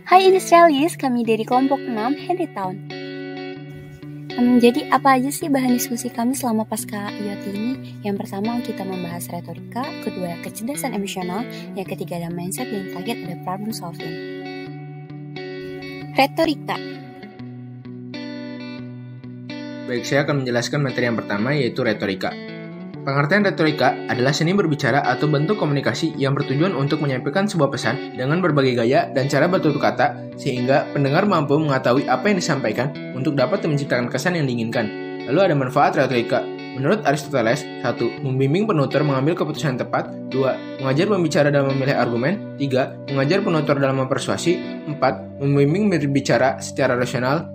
Hai Industrialis, kami dari kelompok 6 Henry Town. Jadi apa aja sih bahan diskusi kami selama pasca IoT ini? Yang pertama kita membahas retorika, kedua kecerdasan emosional, yang ketiga ada mindset, dan yang terakhir ada problem solving. Retorika. Baik, saya akan menjelaskan materi yang pertama, yaitu retorika. Pengertian retorika adalah seni berbicara atau bentuk komunikasi yang bertujuan untuk menyampaikan sebuah pesan dengan berbagai gaya dan cara bertutur kata sehingga pendengar mampu mengetahui apa yang disampaikan untuk dapat menciptakan kesan yang diinginkan. Lalu ada manfaat retorika. Menurut Aristoteles, 1. Membimbing penutur mengambil keputusan tepat. 2. Mengajar pembicara dalam memilih argumen. 3. Mengajar penutur dalam mempersuasi. 4. Membimbing berbicara secara rasional.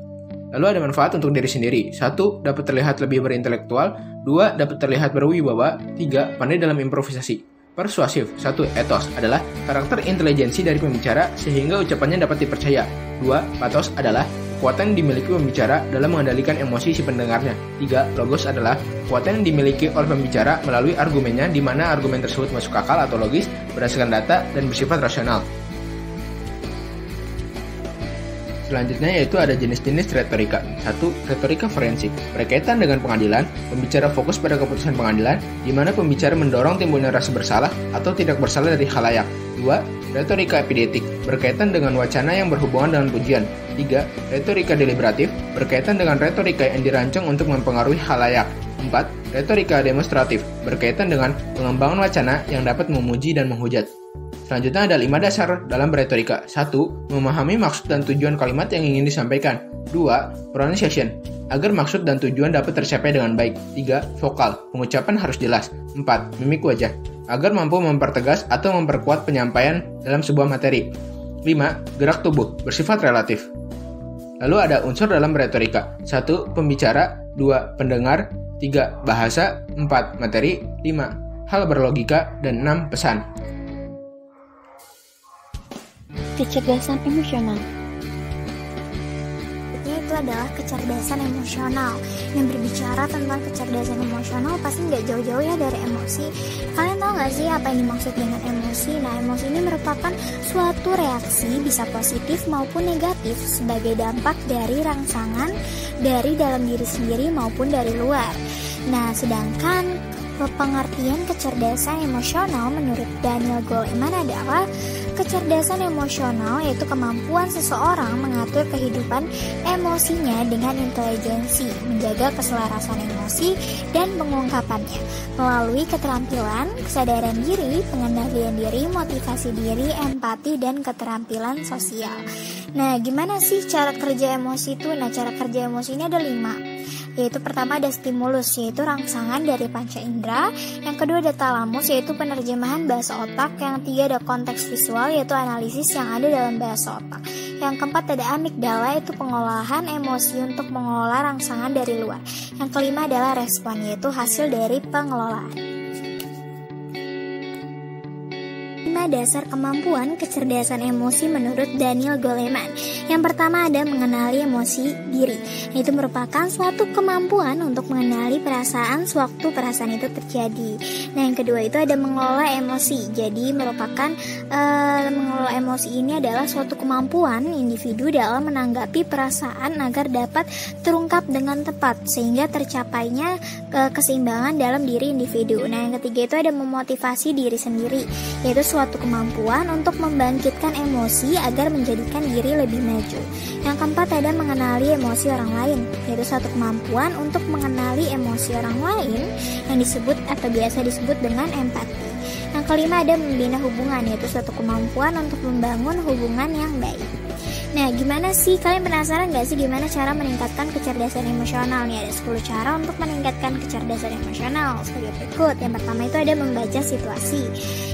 Lalu ada manfaat untuk diri sendiri. 1. Dapat terlihat lebih berintelektual. 2. Dapat terlihat berwibawa. 3. Pandai dalam improvisasi. Persuasif. 1. Ethos adalah karakter intelijensi dari pembicara sehingga ucapannya dapat dipercaya. 2. Pathos adalah kekuatan yang dimiliki pembicara dalam mengendalikan emosi si pendengarnya. 3. Logos adalah kekuatan yang dimiliki oleh pembicara melalui argumennya di mana argumen tersebut masuk akal atau logis berdasarkan data dan bersifat rasional. Selanjutnya yaitu ada jenis-jenis retorika. 1. Retorika forensik. Berkaitan dengan pengadilan, pembicara fokus pada keputusan pengadilan, di mana pembicara mendorong timbulnya rasa bersalah atau tidak bersalah dari khalayak. 2. Retorika epidetik. Berkaitan dengan wacana yang berhubungan dengan pujian. 3. Retorika deliberatif. Berkaitan dengan retorika yang dirancang untuk mempengaruhi khalayak. 4. Retorika demonstratif. Berkaitan dengan pengembangan wacana yang dapat memuji dan menghujat. Selanjutnya ada 5 dasar dalam retorika. 1. Memahami maksud dan tujuan kalimat yang ingin disampaikan. 2. Pronunciation, agar maksud dan tujuan dapat tercapai dengan baik. 3. Vokal, pengucapan harus jelas. 4. Mimik wajah, agar mampu mempertegas atau memperkuat penyampaian dalam sebuah materi. 5. Gerak tubuh, bersifat relatif. Lalu ada unsur dalam retorika. 1. Pembicara. 2. Pendengar. 3. Bahasa. 4. Materi. 5. Hal berlogika. Dan 6. Pesan. Kecerdasan emosional. Itu adalah kecerdasan emosional. Yang berbicara tentang kecerdasan emosional pasti nggak jauh-jauh ya dari emosi. Kalian tahu nggak sih apa yang dimaksud dengan emosi? Nah, emosi ini merupakan suatu reaksi bisa positif maupun negatif sebagai dampak dari rangsangan dari dalam diri sendiri maupun dari luar. Nah, sedangkan pengertian kecerdasan emosional menurut Daniel Goleman adalah kecerdasan emosional yaitu kemampuan seseorang mengatur kehidupan emosinya dengan intelijensi, menjaga keselarasan emosi dan mengungkapkannya melalui keterampilan, kesadaran diri, pengendalian diri, motivasi diri, empati, dan keterampilan sosial. Nah, gimana sih cara kerja emosi itu? Nah, cara kerja emosi ini ada 5. Yaitu pertama ada stimulus, yaitu rangsangan dari panca indera. Yang kedua ada talamus, yaitu penerjemahan bahasa otak. Yang ketiga ada konteks visual, yaitu analisis yang ada dalam bahasa otak. Yang keempat ada amigdala, yaitu pengolahan emosi untuk mengelola rangsangan dari luar. Yang kelima adalah respon, yaitu hasil dari pengelolaan. 5 dasar kemampuan kecerdasan emosi menurut Daniel Goleman. Yang pertama ada mengenali emosi diri, yaitu merupakan suatu kemampuan untuk mengenali perasaan sewaktu perasaan itu terjadi. Nah, yang kedua itu ada mengelola emosi. Jadi merupakan mengelola emosi ini adalah suatu kemampuan individu dalam menanggapi perasaan agar dapat terungkap dengan tepat sehingga tercapainya keseimbangan dalam diri individu. Nah, yang ketiga itu ada memotivasi diri sendiri, yaitu suatu kemampuan untuk membangkitkan emosi agar menjadikan diri lebih maju. Yang keempat ada mengenali emosi orang lain, yaitu suatu kemampuan untuk mengenali emosi orang lain yang disebut atau biasa disebut dengan empati. Yang kelima ada membina hubungan, yaitu suatu kemampuan untuk membangun hubungan yang baik. Nah, gimana sih? Kalian penasaran gak sih gimana cara meningkatkan kecerdasan emosional? Nih ada 10 cara untuk meningkatkan kecerdasan emosional sebagai berikut. Yang pertama itu ada membaca situasi.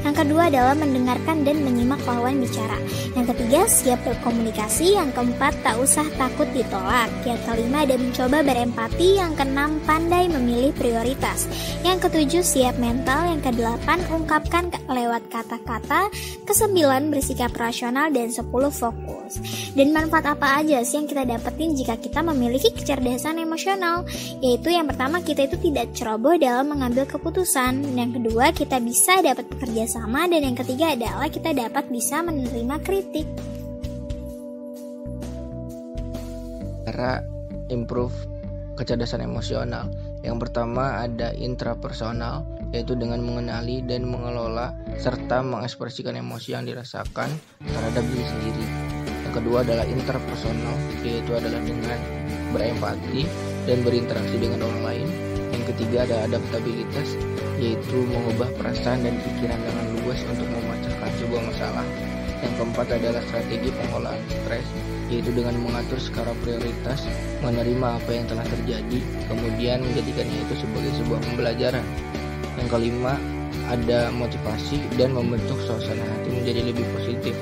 Yang kedua adalah mendengarkan dan menyimak lawan bicara. Yang ketiga siap berkomunikasi. Yang keempat tak usah takut ditolak. Yang kelima ada mencoba berempati. Yang keenam pandai memilih prioritas. Yang ketujuh siap mental. Yang kedelapan ungkapkan lewat kata-kata. Kesembilan bersikap rasional. Dan 10 fokus. Dan manfaat apa aja sih yang kita dapetin jika kita memiliki kecerdasan emosional? Yaitu yang pertama kita itu tidak ceroboh dalam mengambil keputusan. Yang kedua kita bisa dapat bekerja sama. Dan yang ketiga adalah kita dapat bisa menerima kritik. cara improve kecerdasan emosional. Yang pertama ada intrapersonal, yaitu dengan mengenali dan mengelola serta mengekspresikan emosi yang dirasakan terhadap diri sendiri. Yang kedua adalah interpersonal, yaitu adalah dengan berempati dan berinteraksi dengan orang lain. Yang ketiga ada adaptabilitas, yaitu mengubah perasaan dan pikiran dengan luas untuk memecahkan sebuah masalah. Yang keempat adalah strategi pengolahan stres, yaitu dengan mengatur skala prioritas, menerima apa yang telah terjadi, kemudian menjadikannya itu sebagai sebuah pembelajaran. Yang kelima ada motivasi dan membentuk suasana hati menjadi lebih positif.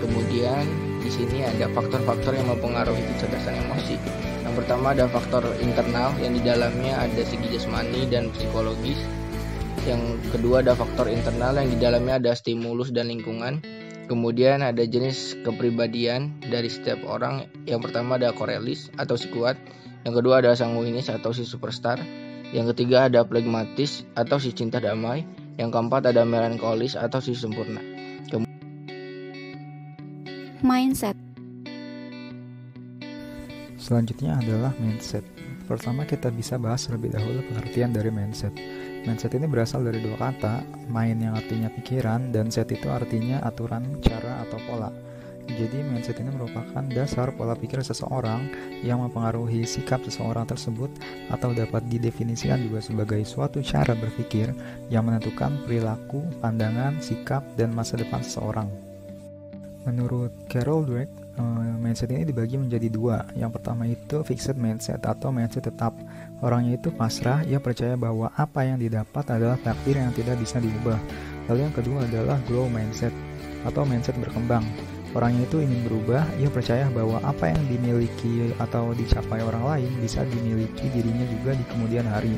Kemudian di sini ada faktor-faktor yang mempengaruhi kecerdasan emosi. Yang pertama ada faktor internal yang di dalamnya ada segi jasmani dan psikologis. Yang kedua ada faktor internal yang di dalamnya ada stimulus dan lingkungan. Kemudian ada jenis kepribadian dari setiap orang. Yang pertama ada korelis atau si kuat. Yang kedua ada sanguinis atau si superstar. Yang ketiga ada phlegmatis atau si cinta damai. Yang keempat ada melankolis atau si sempurna. Mindset. Selanjutnya adalah mindset. Pertama kita bisa bahas terlebih dahulu pengertian dari mindset. Mindset ini berasal dari dua kata, mind yang artinya pikiran dan set itu artinya aturan, cara, atau pola. Jadi mindset ini merupakan dasar pola pikir seseorang yang mempengaruhi sikap seseorang tersebut atau dapat didefinisikan juga sebagai suatu cara berpikir yang menentukan perilaku, pandangan, sikap, dan masa depan seseorang. Menurut Carol Dweck, mindset ini dibagi menjadi dua. Yang pertama itu fixed mindset atau mindset tetap. Orangnya itu pasrah, ia percaya bahwa apa yang didapat adalah takdir yang tidak bisa diubah. Lalu yang kedua adalah grow mindset atau mindset berkembang. Orangnya itu ingin berubah, ia percaya bahwa apa yang dimiliki atau dicapai orang lain bisa dimiliki dirinya juga di kemudian hari.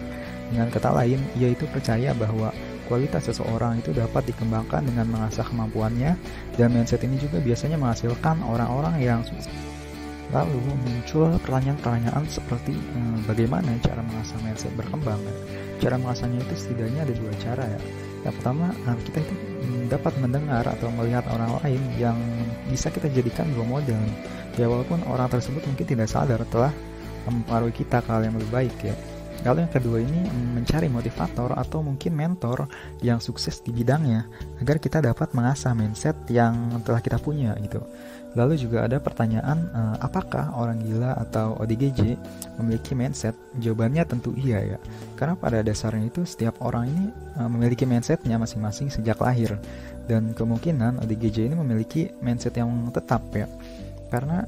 Dengan kata lain, ia itu percaya bahwa kualitas seseorang itu dapat dikembangkan dengan mengasah kemampuannya, dan mindset ini juga biasanya menghasilkan orang-orang yang sukses. Lalu muncul pertanyaan-pertanyaan seperti bagaimana cara mengasah mindset berkembang. Cara mengasahnya itu setidaknya ada dua cara ya. Yang pertama, kita itu dapat mendengar atau melihat orang lain yang bisa kita jadikan role model. Ya walaupun orang tersebut mungkin tidak sadar telah mempengaruhi kita ke hal yang lebih baik ya. Lalu yang kedua ini mencari motivator atau mungkin mentor yang sukses di bidangnya agar kita dapat mengasah mindset yang telah kita punya gitu. Lalu juga ada pertanyaan, apakah orang gila atau ODGJ memiliki mindset? Jawabannya tentu iya ya. Karena pada dasarnya itu setiap orang ini memiliki mindsetnya masing-masing sejak lahir. Dan kemungkinan ODGJ ini memiliki mindset yang tetap ya. Karena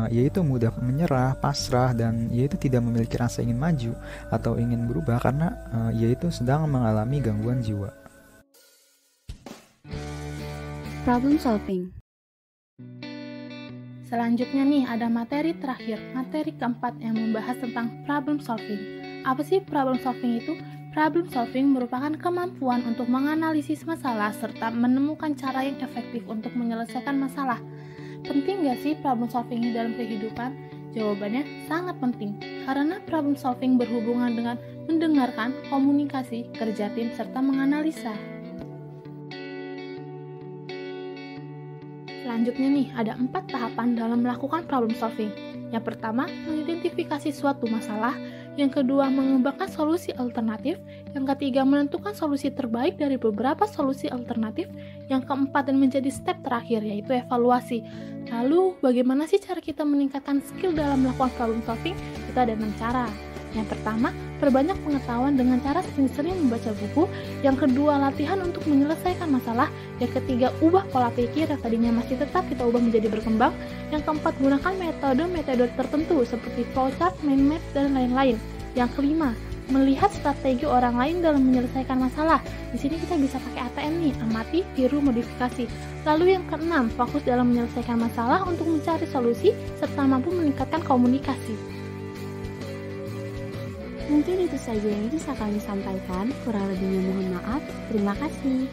ia itu mudah menyerah, pasrah, dan ia itu tidak memiliki rasa ingin maju atau ingin berubah karena ia itu sedang mengalami gangguan jiwa. Problem solving. Selanjutnya nih ada materi terakhir, materi keempat yang membahas tentang problem solving. Apa sih problem solving itu? Problem solving merupakan kemampuan untuk menganalisis masalah serta menemukan cara yang efektif untuk menyelesaikan masalah. Penting gak sih problem solving ini dalam kehidupan? Jawabannya sangat penting, karena problem solving berhubungan dengan mendengarkan, komunikasi, kerja tim, serta menganalisa. Selanjutnya nih, ada 4 tahapan dalam melakukan problem solving. Yang pertama, mengidentifikasi suatu masalah. Yang kedua, mengembangkan solusi alternatif. Yang ketiga, menentukan solusi terbaik dari beberapa solusi alternatif. Yang keempat dan menjadi step terakhir, yaitu evaluasi. Lalu, bagaimana sih cara kita meningkatkan skill dalam melakukan problem solving? Itu ada 6 cara. Yang pertama, perbanyak pengetahuan dengan cara sering-sering membaca buku. Yang kedua, latihan untuk menyelesaikan masalah. Yang ketiga, ubah pola pikir yang tadinya masih tetap kita ubah menjadi berkembang. Yang keempat, gunakan metode-metode tertentu seperti flowchart, mind map, dan lain-lain. Yang kelima, melihat strategi orang lain dalam menyelesaikan masalah. Di sini kita bisa pakai ATM nih, amati, tiru, modifikasi. Lalu yang keenam, fokus dalam menyelesaikan masalah untuk mencari solusi serta mampu meningkatkan komunikasi. Mungkin itu saja yang bisa kami sampaikan, kurang lebihnya mohon maaf. Terima kasih.